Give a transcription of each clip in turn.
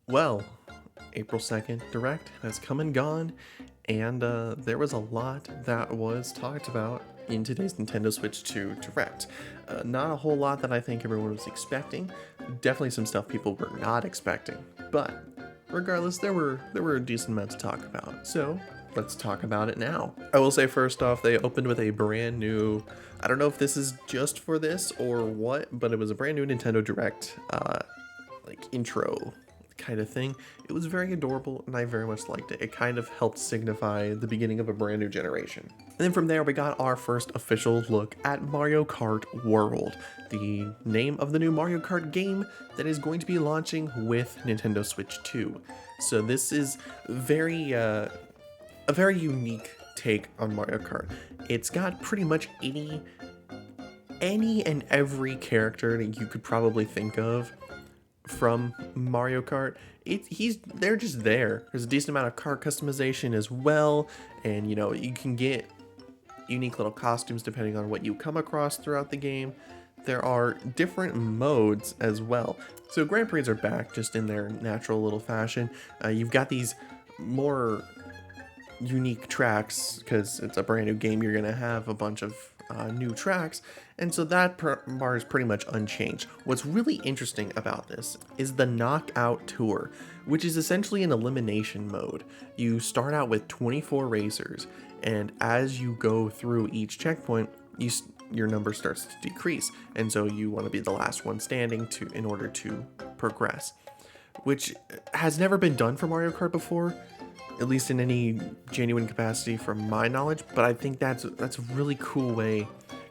Well, April 2nd Direct has come and gone, and there was a lot that was talked about in today's Nintendo Switch 2 Direct. Not a whole lot that I think everyone was expecting. Definitely some stuff people were not expecting. But regardless, there were a decent amount to talk about. So let's talk about it now. I will say first off, they opened with a brand new. I don't know if this is just for this or what, but it was a brand new Nintendo Direct like intro kind of thing. It was very adorable and I very much liked it. It kind of helped signify the beginning of a brand new generation. And then from there we got our first official look at Mario Kart World, the name of the new Mario Kart game that is going to be launching with Nintendo Switch 2. So this is a very unique take on Mario Kart. It's got pretty much any and every character that you could probably think of from Mario Kart. They're just there. There's a decent amount of car customization as well, and you can get unique little costumes depending on what you come across throughout the game. There are different modes as well. So Grand Prix are back just in their natural little fashion. You've got these more unique tracks because it's a brand new game. You're gonna have a bunch of new tracks, and so that bar is pretty much unchanged. What's really interesting about this is the knockout tour, which is essentially an elimination mode. You start out with 24 racers, and as you go through each checkpoint, your number starts to decrease, and so you want to be the last one standing in order to progress, which has never been done for Mario Kart before, at least in any genuine capacity from my knowledge, but I think that's a really cool way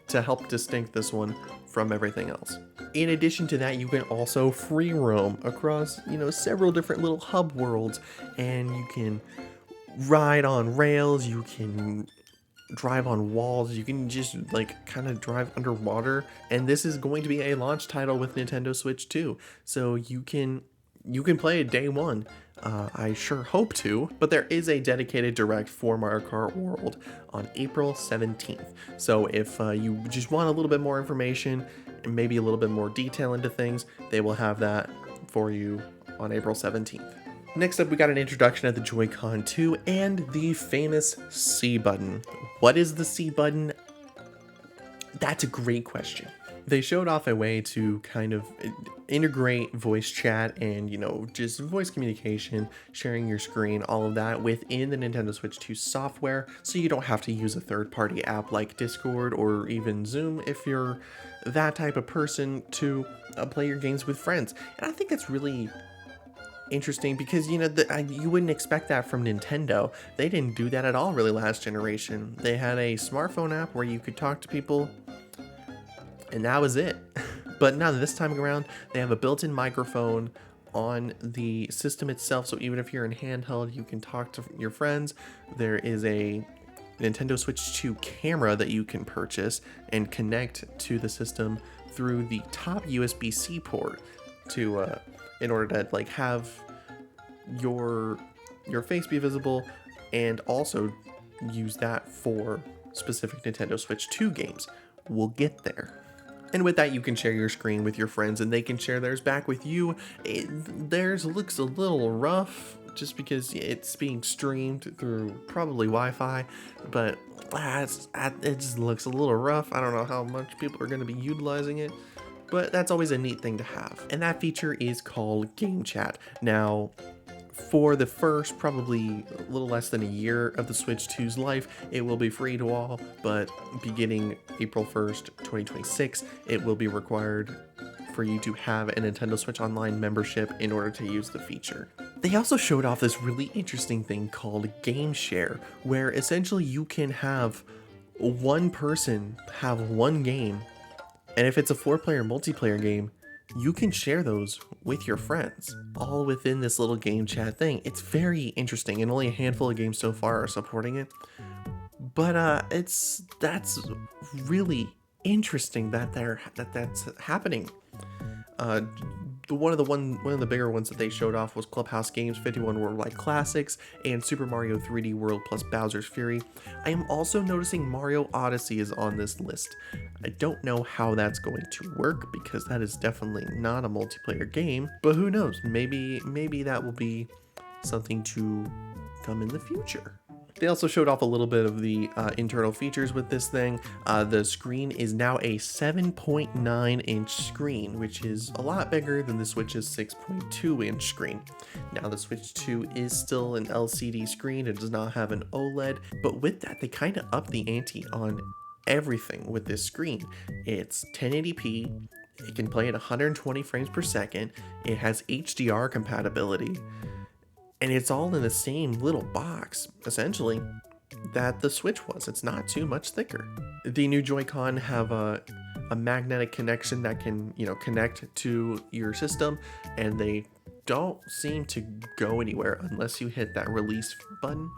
to help distinct this one from everything else. In addition to that, you can also free roam across, several different little hub worlds, and you can ride on rails, you can drive on walls, you can just kind of drive underwater, and this is going to be a launch title with Nintendo Switch 2, so you can play it day one. I sure hope to, but there is a dedicated direct for Mario Kart World on April 17th. So if you just want a little bit more information and maybe a little bit more detail into things, they will have that for you on April 17th. Next up, we got an introduction of the Joy-Con 2 and the famous C button. What is the C button? That's a great question. They showed off a way to kind of integrate voice chat and, just voice communication, sharing your screen, all of that within the Nintendo Switch 2 software, so you don't have to use a third-party app like Discord or even Zoom if you're that type of person to play your games with friends. And I think that's really interesting because, you wouldn't expect that from Nintendo. They didn't do that at all really last generation. They had a smartphone app where you could talk to people, and that was it. But now this time around, they have a built-in microphone on the system itself, so even if you're in handheld, you can talk to your friends. There is a Nintendo Switch 2 camera that you can purchase and connect to the system through the top USB-C port to in order to have your face be visible, and also use that for specific Nintendo Switch 2 games. We'll get there. And with that, you can share your screen with your friends and they can share theirs back with you. Theirs looks a little rough just because it's being streamed through probably Wi-Fi, but it just looks a little rough. I don't know how much people are going to be utilizing it, but that's always a neat thing to have. And that feature is called Game Chat. Now, for the first probably a little less than a year of the Switch 2's life, it will be free to all, but beginning April 1st, 2026, it will be required for you to have a Nintendo Switch Online membership in order to use the feature. They also showed off this really interesting thing called Game Share, where essentially you can have one person have one game, and if it's a 4-player multiplayer game, you can share those with your friends, all within this little game chat thing. It's very interesting, and only a handful of games so far are supporting it. But that's really interesting that that's happening. One of the bigger ones that they showed off was Clubhouse Games 51 Worldwide Classics and Super Mario 3D World plus Bowser's Fury. I am also noticing Mario Odyssey is on this list. I don't know how that's going to work because that is definitely not a multiplayer game, but who knows? Maybe that will be something to come in the future. They also showed off a little bit of the internal features with this thing. The screen is now a 7.9 inch screen, which is a lot bigger than the Switch's 6.2 inch screen. Now the Switch 2 is still an LCD screen, it does not have an OLED, but with that they kind of up the ante on everything with this screen. It's 1080p, it can play at 120 frames per second, it has HDR compatibility, and it's all in the same little box, essentially, that the Switch was. It's not too much thicker. The new Joy-Con have a magnetic connection that can, connect to your system, and they don't seem to go anywhere unless you hit that release button.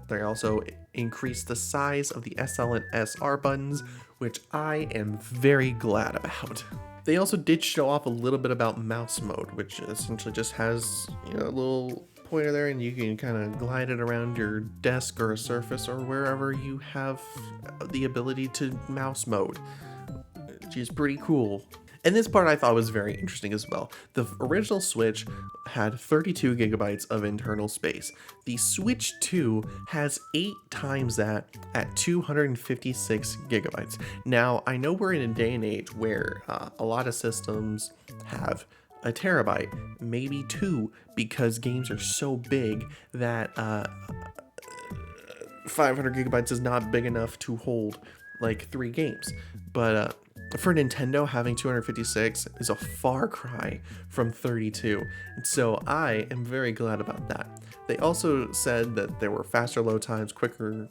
They also increased the size of the SL and SR buttons, which I am very glad about. They also did show off a little bit about mouse mode, which essentially just has a little pointer there, and you can kind of glide it around your desk or a surface or wherever you have the ability to mouse mode, which is pretty cool. And this part I thought was very interesting as well. The original Switch had 32 gigabytes of internal space. The Switch 2 has 8 times that at 256 gigabytes. Now, I know we're in a day and age where a lot of systems have a terabyte, maybe 2, because games are so big that 500 gigabytes is not big enough to hold like 3 games. But for Nintendo, having 256 is a far cry from 32, and so I am very glad about that. They also said that there were faster load times, quicker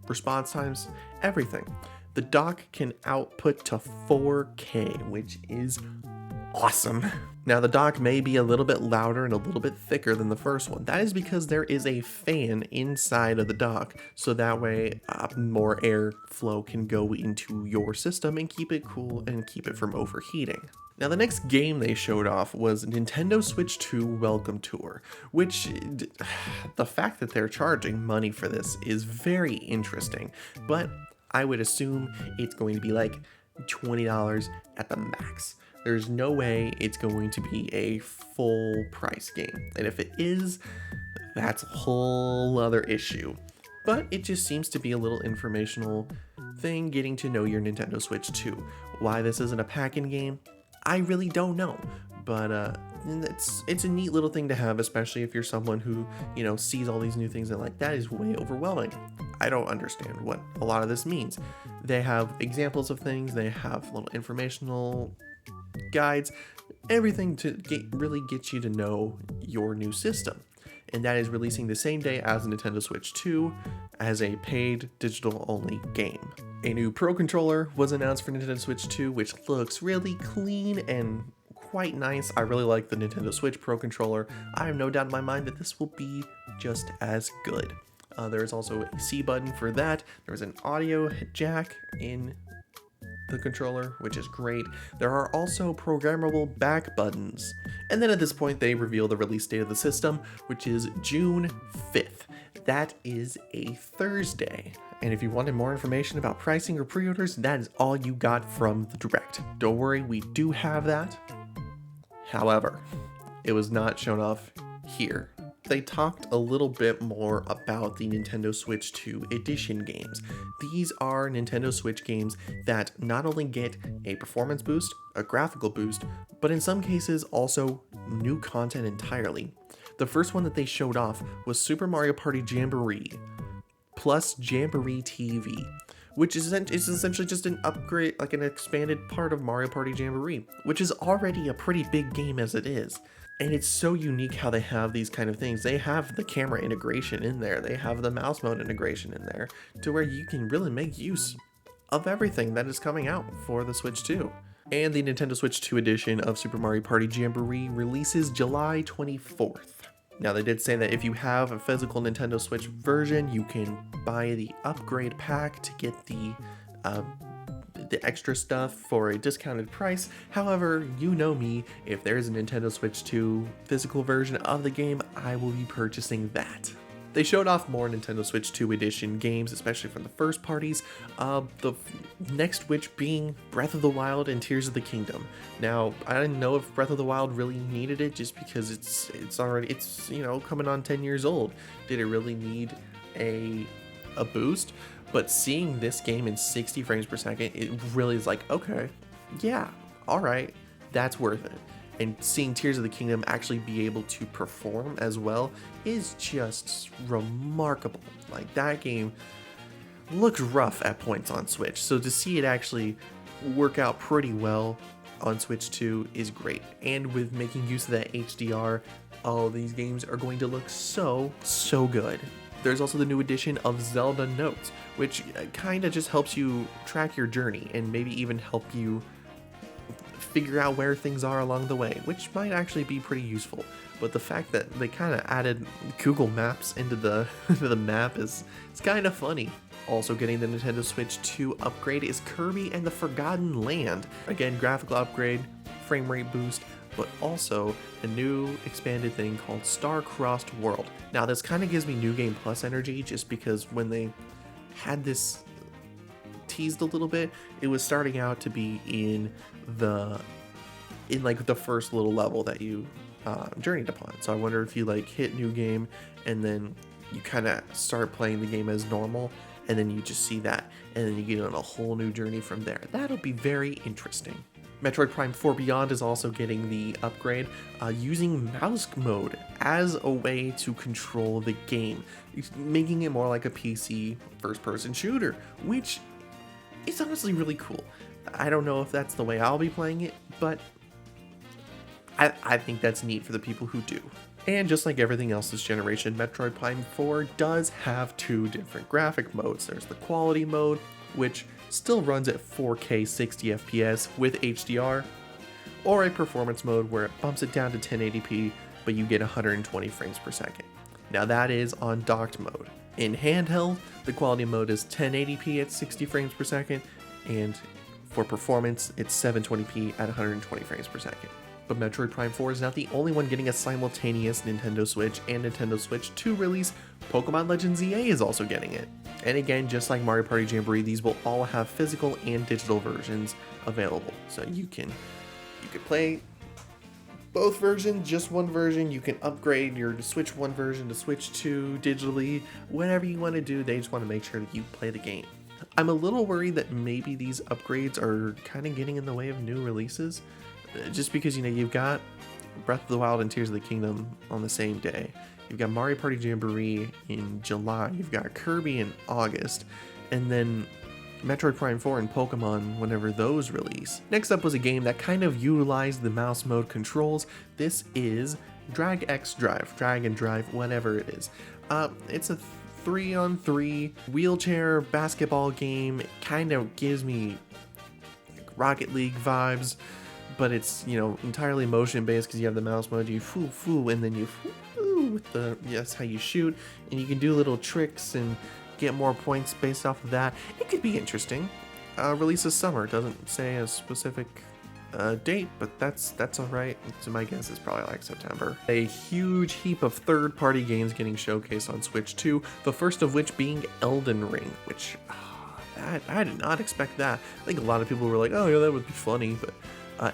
response times, everything. The dock can output to 4K, which is awesome. Now the dock may be a little bit louder and a little bit thicker than the first one. That is because there is a fan inside of the dock, so that way more airflow can go into your system and keep it cool and keep it from overheating. Now the next game they showed off was Nintendo Switch 2 Welcome Tour, which the fact that they're charging money for this is very interesting, but I would assume it's going to be like $20 at the max. There's no way it's going to be a full price game. And if it is, that's a whole other issue. But it just seems to be a little informational thing, getting to know your Nintendo Switch 2. Why this isn't a pack-in game, I really don't know. But it's a neat little thing to have, especially if you're someone who, sees all these new things and like, that is way overwhelming. I don't understand what a lot of this means. They have examples of things, they have little informational guides, everything to really get you to know your new system. And that is releasing the same day as Nintendo Switch 2 as a paid digital only game. A new Pro Controller was announced for Nintendo Switch 2, which looks really clean and quite nice. I really like the Nintendo Switch Pro Controller. I have no doubt in my mind that this will be just as good. There is also a C button for that. There is an audio jack in the controller, which is great. There are also programmable back buttons. And then at this point, they reveal the release date of the system, which is June 5th. That is a Thursday. And if you wanted more information about pricing or pre-orders, that is all you got from the Direct. Don't worry, we do have that. However, it was not shown off here. They talked a little bit more about the Nintendo Switch 2 Edition games. These are Nintendo Switch games that not only get a performance boost, a graphical boost, but in some cases also new content entirely. The first one that they showed off was Super Mario Party Jamboree plus Jamboree TV, which is essentially just an upgrade, like an expanded part of Mario Party Jamboree, which is already a pretty big game as it is. And it's so unique how they have these kind of things. They have the camera integration in there. They have the mouse mode integration in there to where you can really make use of everything that is coming out for the Switch 2. And the Nintendo Switch 2 edition of Super Mario Party Jamboree releases July 24th. Now they did say that if you have a physical Nintendo Switch version, you can buy the upgrade pack to get the the extra stuff for a discounted price. However, you know me, if there's a Nintendo Switch 2 physical version of the game, I will be purchasing that. They showed off more Nintendo Switch 2 edition games, especially from the first parties, the next which being Breath of the Wild and Tears of the Kingdom. Now, I didn't know if Breath of the Wild really needed it just because it's you know, coming on 10 years old. Did it really need a boost? But seeing this game in 60 frames per second, it really is like, okay, yeah, all right, that's worth it. And seeing Tears of the Kingdom actually be able to perform as well is just remarkable. Like, that game looked rough at points on Switch, so to see it actually work out pretty well on Switch 2 is great. And with making use of that HDR, all these games are going to look so good. There's also the new edition of Zelda Notes, which kind of just helps you track your journey and maybe even help you figure out where things are along the way, which might actually be pretty useful. But the fact that they kind of added Google Maps into the into the map it's kind of funny. Also getting the Nintendo Switch 2 upgrade is Kirby and the Forgotten Land. Again, graphical upgrade, frame rate boost, but also a new expanded thing called Star-Crossed World. Now this kind of gives me New Game Plus energy, just because when they had this teased a little bit, it was starting out to be in like the first little level that you journeyed upon. So I wonder if you like hit new game and then you kind of start playing the game as normal, and then you just see that, and then you get on a whole new journey from there. That'll be very interesting. Metroid Prime 4 Beyond is also getting the upgrade, using mouse mode as a way to control the game, making it more like a PC first-person shooter, which is honestly really cool. I don't know if that's the way I'll be playing it, but I think that's neat for the people who do. And just like everything else this generation, Metroid Prime 4 does have two different graphic modes. There's the quality mode, which still runs at 4K 60 FPS with HDR, or a performance mode where it bumps it down to 1080p, but you get 120 frames per second. Now that is on docked mode. In handheld, the quality mode is 1080p at 60 frames per second, and for performance, it's 720p at 120 frames per second. But Metroid Prime 4 is not the only one getting a simultaneous Nintendo Switch and Nintendo Switch 2 release. Pokemon Legends EA is also getting it. And again, just like Mario Party Jamboree, these will all have physical and digital versions available. So you can play both versions, just one version. You can upgrade your Switch 1 version to Switch 2 digitally. Whatever you want to do, they just want to make sure that you play the game. I'm a little worried that maybe these upgrades are kind of getting in the way of new releases, just because, you know, you've got Breath of the Wild and Tears of the Kingdom on the same day. You've got Mario Party Jamboree in July. You've got Kirby in August, and then Metroid Prime 4 and Pokemon whenever those release. Next up was a game that kind of utilized the mouse mode controls. This is Drag and Drive, whatever it is. It's a 3-on-3 wheelchair basketball game. It kind of gives me like Rocket League vibes, but it's, you know, entirely motion based because you have the mouse mode. You foo, and then you foo with that's how you shoot, and you can do little tricks and get more points based off of that. It could be interesting. Release this summer. It doesn't say a specific date, but that's all right. So my guess is probably like September. A huge heap of third-party games getting showcased on Switch 2, the first of which being Elden Ring, which I did not expect that. I think a lot of people were like, oh yeah, that would be funny, but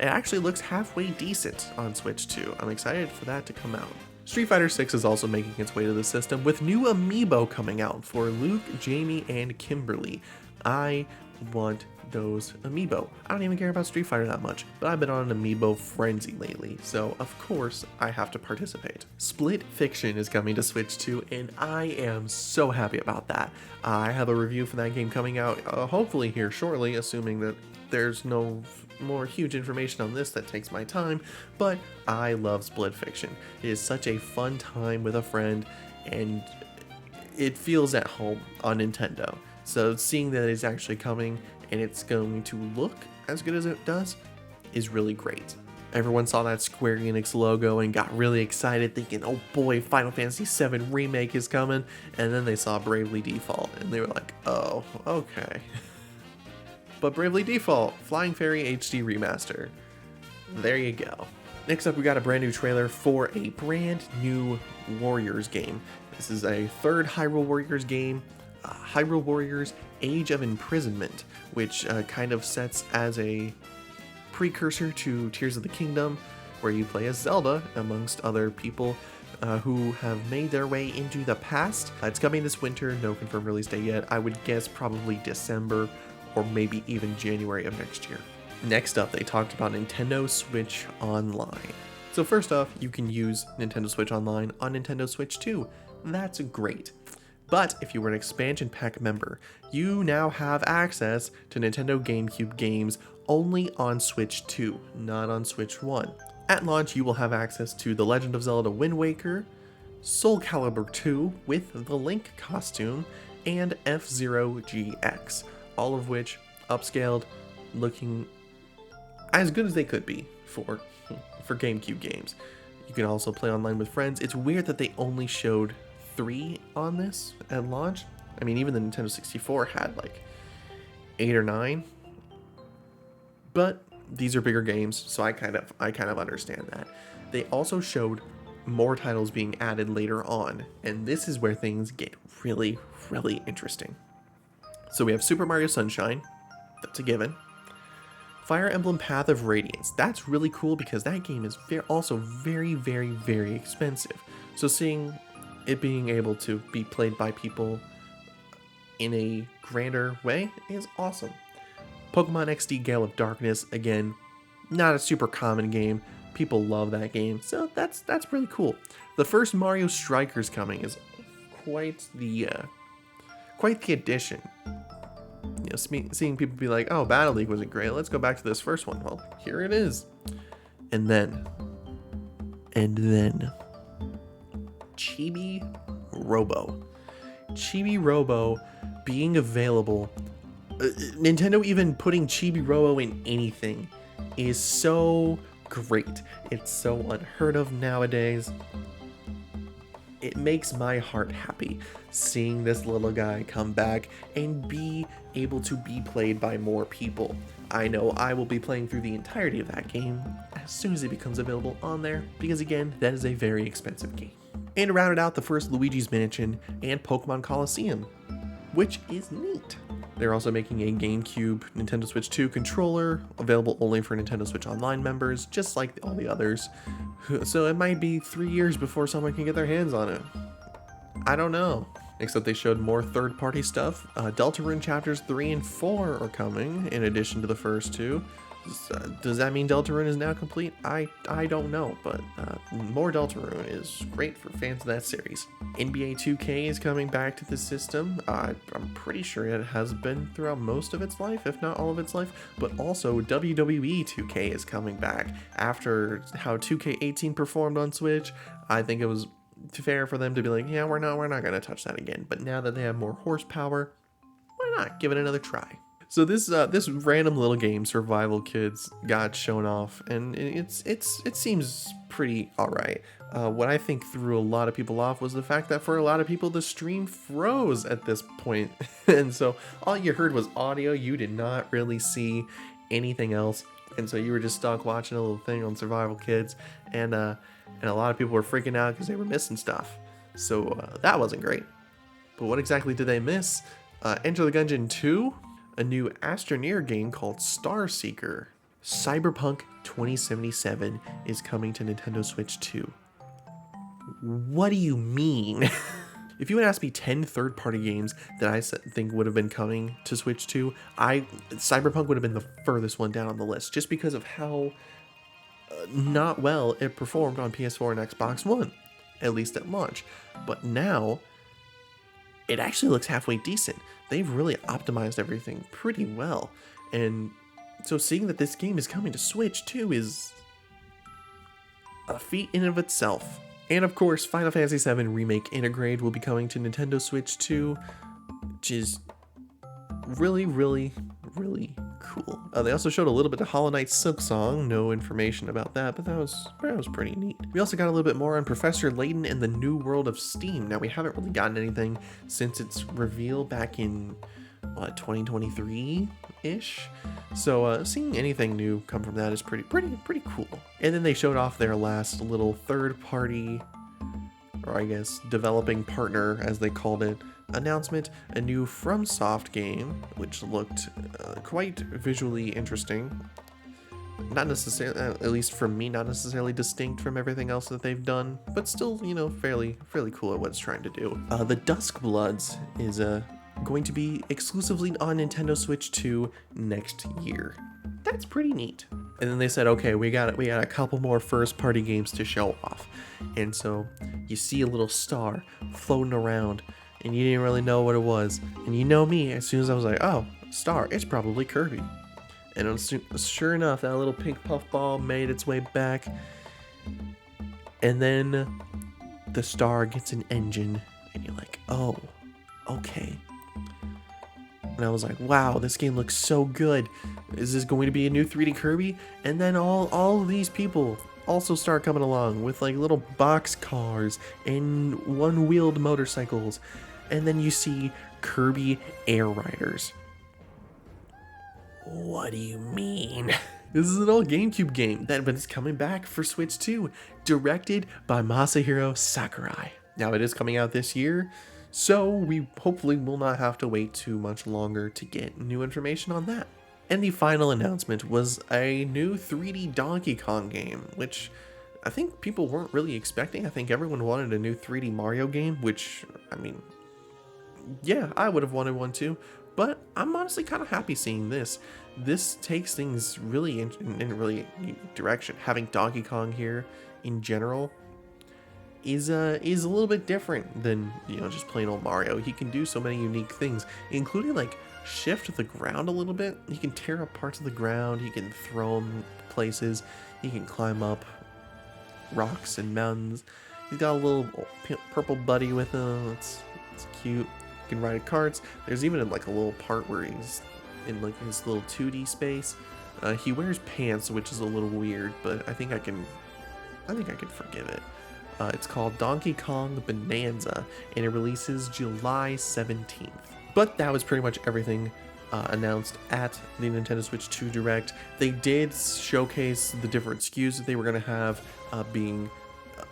it actually looks halfway decent on Switch 2. I'm excited for that to come out. Street Fighter 6 is also making its way to the system, with new amiibo coming out for Luke, Jamie, and Kimberly. I want those amiibo. I don't even care about Street Fighter that much, but I've been on an amiibo frenzy lately, so of course I have to participate. Split Fiction is coming to Switch 2, and I am so happy about that. I have a review for that game coming out hopefully here shortly, assuming that there's no more huge information on this that takes my time, but I love Split Fiction. It is such a fun time with a friend, and it feels at home on Nintendo. So seeing that it's actually coming and it's going to look as good as it does is really great. Everyone saw that Square Enix logo and got really excited, thinking, oh boy, Final Fantasy VII Remake is coming, and then they saw Bravely Default and they were like, oh, okay. but Bravely Default Flying Fairy HD Remaster. There you go. Next up, we got a brand new trailer for a brand new Warriors game. This is a third Hyrule Warriors game, Hyrule Warriors Age of Imprisonment, which kind of sets as a precursor to Tears of the Kingdom, where you play as Zelda amongst other people who have made their way into the past. It's coming this winter, no confirmed release date yet. I would guess probably December or maybe even January of next year. Next up, they talked about Nintendo Switch Online. So first off, you can use Nintendo Switch Online on Nintendo Switch 2. That's great. But if you were an expansion pack member, you now have access to Nintendo GameCube games only on Switch 2, not on Switch 1. At launch, you will have access to The Legend of Zelda Wind Waker, Soul Calibur 2 with the Link costume, and F-Zero GX, all of which upscaled, looking as good as they could be for GameCube games. You can also play online with friends. It's weird that they only showed 3 on this at launch. I mean, even the Nintendo 64 had like 8 or 9. But these are bigger games, so I kind of understand that. They also showed more titles being added later on, and this is where things get really, really interesting. So we have Super Mario Sunshine, that's a given. Fire Emblem Path of Radiance, that's really cool because that game is also very, very, very expensive. So seeing it being able to be played by people in a grander way is awesome. Pokemon XD Gale of Darkness, again, not a super common game. People love that game, so that's really cool. The first Mario Strikers coming is quite the addition. You know, seeing people be like, "Oh, Battle League wasn't great. Let's go back to this first one." Well, here it is. And then, Chibi Robo. Chibi Robo being available. Nintendo even putting Chibi Robo in anything is so great. It's so unheard of nowadays. It makes my heart happy seeing this little guy come back and be able to be played by more people. I know I will be playing through the entirety of that game as soon as it becomes available on there, because again, that is a very expensive game. And to round it out, the first Luigi's Mansion and Pokemon Coliseum, which is neat. They're also making a GameCube Nintendo Switch 2 controller, available only for Nintendo Switch Online members, just like all the others. So it might be 3 years before someone can get their hands on it. I don't know. Except they showed more third-party stuff. Deltarune Chapters 3 and 4 are coming, in addition to the first 2. Does that mean Deltarune is now complete? I don't know, but more Deltarune is great for fans of that series. NBA 2K is coming back to the system. I'm pretty sure it has been throughout most of its life, if not all of its life, but also WWE 2K is coming back. After how 2K18 performed on Switch, I think it was fair for them to be like, yeah, we're not gonna touch that again. But now that they have more horsepower, why not give it another try? So this random little game, Survival Kids, got shown off, and it seems pretty alright. What I think threw a lot of people off was the fact that for a lot of people the stream froze at this point, and so all you heard was audio. You did not really see anything else, and so you were just stuck watching a little thing on Survival Kids, and a lot of people were freaking out because they were missing stuff. So that wasn't great. But what exactly did they miss? Enter the Gungeon 2. A new Astroneer game called Star Seeker. Cyberpunk 2077 is coming to Nintendo Switch 2. What do you mean? If you would ask me 10 third-party games that I think would have been coming to Switch 2, Cyberpunk would have been the furthest one down on the list, just because of how not well it performed on PS4 and Xbox One, at least at launch. But now, it actually looks halfway decent. They've really optimized everything pretty well. And so seeing that this game is coming to Switch too is a feat in and of itself. And of course, Final Fantasy VII Remake Intergrade will be coming to Nintendo Switch 2, which is really, really, really cool. They also showed a little bit of Hollow Knight Silksong. No information about that, but that was pretty neat. We also got a little bit more on Professor Layton and the New World of Steam. Now, we haven't really gotten anything since its reveal back in what, 2023-ish. So seeing anything new come from that is pretty cool. And then they showed off their last little third-party, or I guess developing partner, as they called it, announcement, a new FromSoft game, which looked quite visually interesting. Not necessarily, at least from me, not necessarily distinct from everything else that they've done, but still, you know, fairly cool at what it's trying to do. The Dusk Bloods is going to be exclusively on Nintendo Switch 2 next year. That's pretty neat. And then they said, okay, we got a couple more first-party games to show off. And so you see a little star floating around, and you didn't really know what it was. And you know me, as soon as I was like, oh, star, it's probably Kirby. And sure enough, that little pink puffball made its way back. And then the star gets an engine, and you're like, oh, okay. And I was like, wow, this game looks so good. Is this going to be a new 3D Kirby? And then all of these people also start coming along with like little box cars and one-wheeled motorcycles. And then you see Kirby Air Riders. What do you mean? This is an old GameCube game but it's coming back for Switch 2, directed by Masahiro Sakurai. Now it is coming out this year, so we hopefully will not have to wait too much longer to get new information on that. And the final announcement was a new 3D Donkey Kong game, which I think people weren't really expecting. I think everyone wanted a new 3D Mario game, which, I mean, yeah, I would have wanted one too. But I'm honestly kind of happy seeing this. This takes things really in a really unique direction. Having Donkey Kong here in general is a little bit different than, you know, just plain old Mario. He can do so many unique things, including like shift the ground a little bit. He can tear up parts of the ground. He can throw them places. He can climb up rocks and mountains. He's got a little purple buddy with him. It's cute. Can ride carts. There's even like a little part where he's in like his little 2D space. He wears pants, which is a little weird, but I think I can forgive it. It's called Donkey Kong Bonanza, and it releases July 17th. But that was pretty much everything announced at the Nintendo Switch 2 Direct. They did showcase the different SKUs that they were going to have, being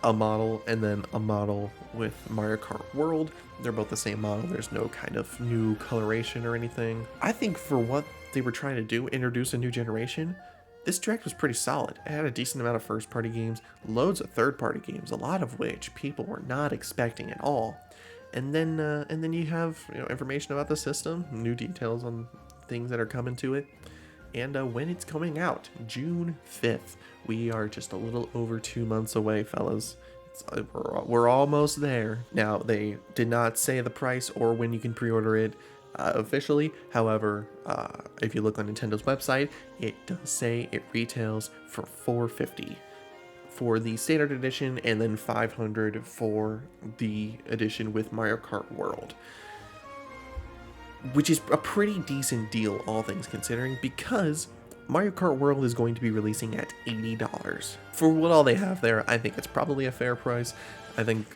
a model and then a model with Mario Kart World. They're both the same model. There's no kind of new coloration or anything. I think for what they were trying to do, introduce a new generation, this Direct was pretty solid. It had a decent amount of first-party games, loads of third-party games, a lot of which people were not expecting at all. And then you have, you know, information about the system, new details on things that are coming to it, and when it's coming out, June 5th. We are just a little over 2 months away, fellas. We're almost there. Now, they did not say the price or when you can pre-order it officially. However, if you look on Nintendo's website, it does say it retails for $450 for the standard edition, and then $500 for the edition with Mario Kart World, which is a pretty decent deal, all things considering, because Mario Kart World is going to be releasing at $80. For what all they have there, I think it's probably a fair price. I think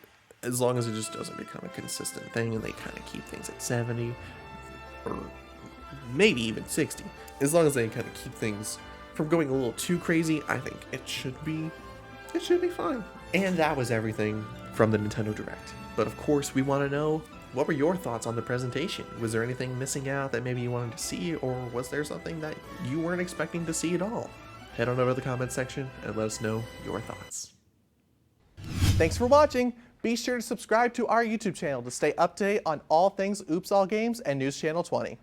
as long as it just doesn't become a consistent thing and they kind of keep things at 70 or maybe even 60, as long as they kind of keep things from going a little too crazy, I think it should be fine. And that was everything from the Nintendo Direct. But of course, we want to know, what were your thoughts on the presentation? Was there anything missing out that maybe you wanted to see, or was there something that you weren't expecting to see at all? Head on over to the comments section and let us know your thoughts. Thanks for watching. Be sure to subscribe to our YouTube channel to stay up to date on all things Oops All Games and News Channel 20.